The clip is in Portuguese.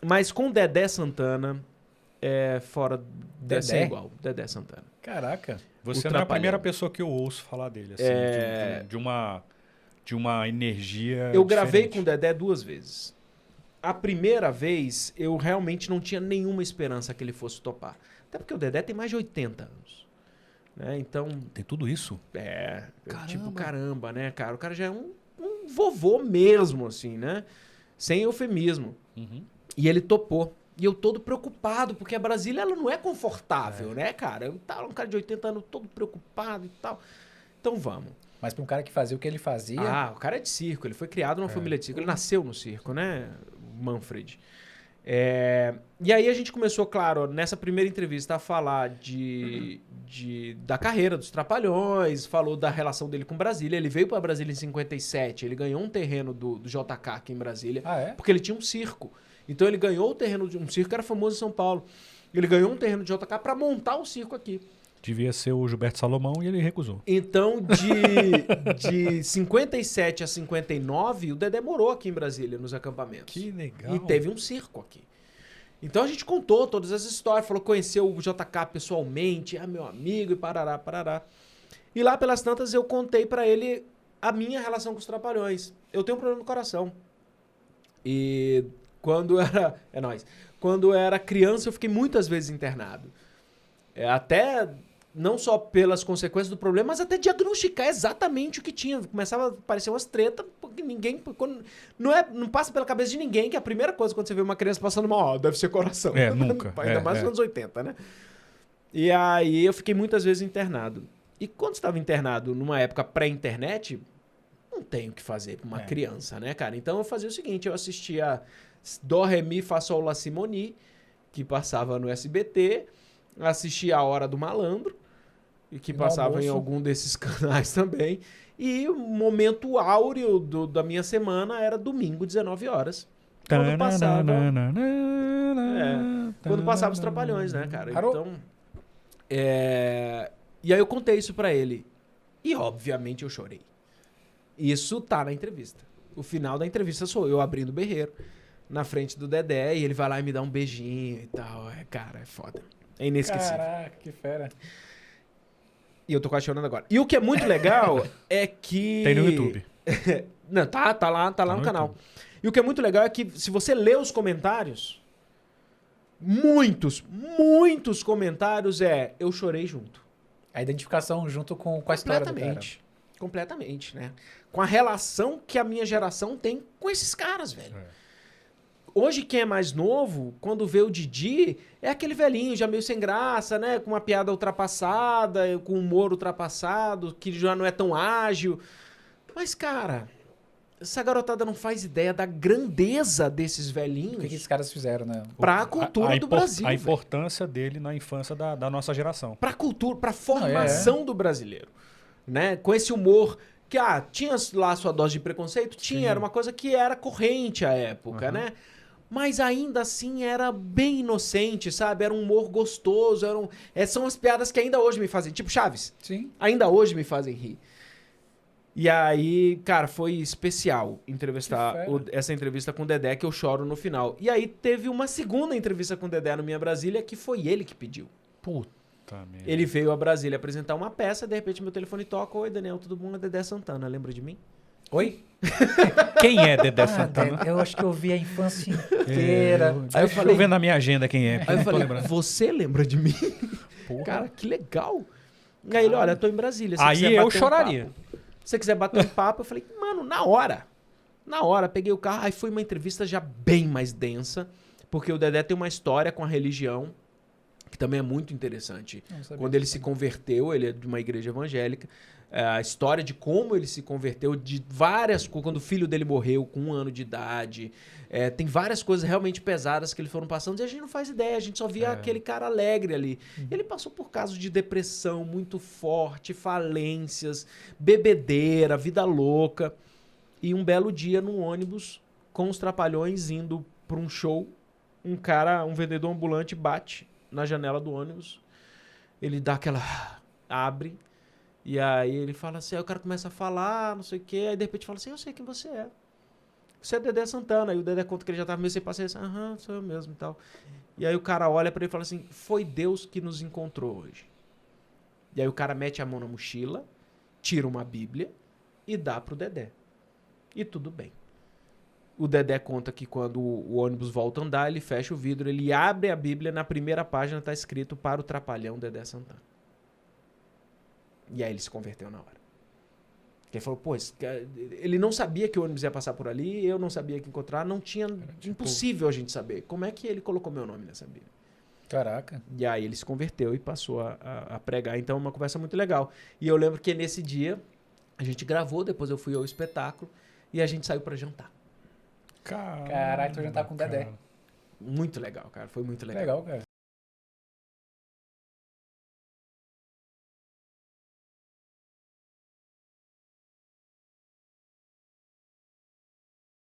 Mas com Dedé Santana, fora deve ser igual. Dedé Santana. Caraca. Você não é a primeira pessoa que eu ouço falar dele, assim, de uma energia Eu gravei diferente. com o Dedé 2 vezes. A primeira vez, eu realmente não tinha nenhuma esperança que ele fosse topar. Até porque o Dedé tem mais de 80 anos. Né? Então... Tem tudo isso? Tipo, caramba, né, cara? O cara já é um vovô mesmo, assim, né? Sem eufemismo. Uhum. E ele topou. E eu todo preocupado, porque a Brasília ela não é confortável, né, cara? Eu tava um cara de 80 anos todo preocupado e tal. Então vamos. Mas para um cara que fazia o que ele fazia... O cara é de circo. Ele foi criado numa família de circo. Ele nasceu no circo, né, Manfred? E aí a gente começou, claro, nessa primeira entrevista a falar da carreira dos Trapalhões, falou da relação dele com Brasília. Ele veio para Brasília em 57, ele ganhou um terreno do JK aqui em Brasília, porque ele tinha um circo. Então ele ganhou o terreno de um circo que era famoso em São Paulo. Ele ganhou um terreno de JK para montar o circo aqui. Devia ser o Gilberto Salomão e ele recusou. Então, de 57 a 59, o Dedé morou aqui em Brasília, nos acampamentos. Que legal. E teve um circo aqui. Então a gente contou todas as histórias, falou que conheceu o JK pessoalmente, meu amigo, e parará. E lá pelas tantas eu contei pra ele a minha relação com os Trapalhões. Eu tenho um problema no coração. E quando era... Quando eu era criança, eu fiquei muitas vezes internado. Até... Não só pelas consequências do problema, mas até diagnosticar exatamente o que tinha. Começava a aparecer umas tretas, porque ninguém... Não passa pela cabeça de ninguém que a primeira coisa quando você vê uma criança passando mal, deve ser coração. Nunca. Ainda mais nos anos 80, né? E aí eu fiquei muitas vezes internado. E quando estava internado numa época pré-internet, não tem o que fazer para uma criança, né, cara? Então eu fazia o seguinte, eu assistia Dó, Ré, Mi, Fá, Sol, Lá, Si, Moni, que passava no SBT, assistia A Hora do Malandro, e que passava em algum desses canais também. E o momento áureo da minha semana era domingo, 19 horas. Quando passava os Trapalhões, né, cara? Então... E aí eu contei isso pra ele. E, obviamente, eu chorei. Isso tá na entrevista. O final da entrevista sou eu abrindo o berreiro na frente do Dedé e ele vai lá e me dá um beijinho e tal. Cara, é foda. É inesquecível. Caraca, que fera. E eu tô quase chorando agora. E o que é muito legal é que... Tem no YouTube. Não, tá lá no canal. YouTube. E o que é muito legal é que se você lê os comentários, muitos comentários eu chorei junto. A identificação junto com a história do cara. Completamente, né? Com a relação que a minha geração tem com esses caras, velho. Hoje, quem é mais novo, quando vê o Didi, é aquele velhinho já meio sem graça, né? Com uma piada ultrapassada, com humor ultrapassado, que já não é tão ágil. Mas, cara, essa garotada não faz ideia da grandeza desses velhinhos. O que esses caras fizeram, né? Pra cultura do Brasil. A importância dele na infância da nossa geração. Pra cultura, pra formação do brasileiro. Né? Com esse humor... Que, tinha lá sua dose de preconceito? Tinha, era uma coisa que era corrente à época, né? Mas ainda assim era bem inocente, sabe? Era um humor gostoso, são as piadas que ainda hoje me fazem, tipo Chaves. Sim. Ainda hoje me fazem rir. E aí, cara, foi especial essa entrevista com o Dedé, que eu choro no final. E aí teve uma segunda entrevista com o Dedé no Minha Brasília, que foi ele que pediu. Puta merda. Ele veio a Brasília apresentar uma peça, de repente meu telefone toca, oi Daniel, tudo bom? É Dedé Santana, lembra de mim? Oi? Quem é Dedé Santana? Eu acho que eu vi a infância inteira. Aí eu falei, vendo na minha agenda quem é. Aí eu falei, você lembra de mim? Porra. Cara, que legal. E aí ele, olha, tô em Brasília. Aí eu choraria. Se você quiser bater um papo, eu falei, mano, na hora, peguei o carro, aí foi uma entrevista já bem mais densa, porque o Dedé tem uma história com a religião, que também é muito interessante. Quando ele se converteu, ele é de uma igreja evangélica, a história de como ele se converteu, de várias coisas, quando o filho dele morreu com 1 ano de idade, tem várias coisas realmente pesadas que eles foram passando e a gente não faz ideia, a gente só via aquele cara alegre ali. Ele passou por casos de depressão muito forte, falências, bebedeira, vida louca. E um belo dia no ônibus, com os Trapalhões indo para um show, um vendedor ambulante bate na janela do ônibus, ele dá aquela... abre, e aí ele fala assim, aí o cara começa a falar, não sei o quê, aí de repente fala assim, eu sei quem você é. você é Dedé Santana. Aí o Dedé conta que ele já tava meio sem paciência. Aham, sou eu mesmo e tal. E aí o cara olha pra ele e fala assim, foi Deus que nos encontrou hoje. E aí o cara mete a mão na mochila, tira uma Bíblia e dá pro Dedé. E tudo bem. O Dedé conta que quando o ônibus volta a andar, ele fecha o vidro, ele abre a Bíblia, na primeira página tá escrito para o trapalhão Dedé Santana. E aí ele se converteu na hora. Ele falou, pô, ele não sabia que o ônibus ia passar por ali, eu não sabia que encontrar, não tinha, impossível a gente saber. Como é que ele colocou meu nome nessa Bíblia? Caraca. E aí ele se converteu e passou a pregar. Então, uma conversa muito legal. E eu lembro que nesse dia, a gente gravou, depois eu fui ao espetáculo e a gente saiu pra jantar. Caralho, tu jantar com o Dedé. Muito legal, cara. Foi muito legal. Legal, cara.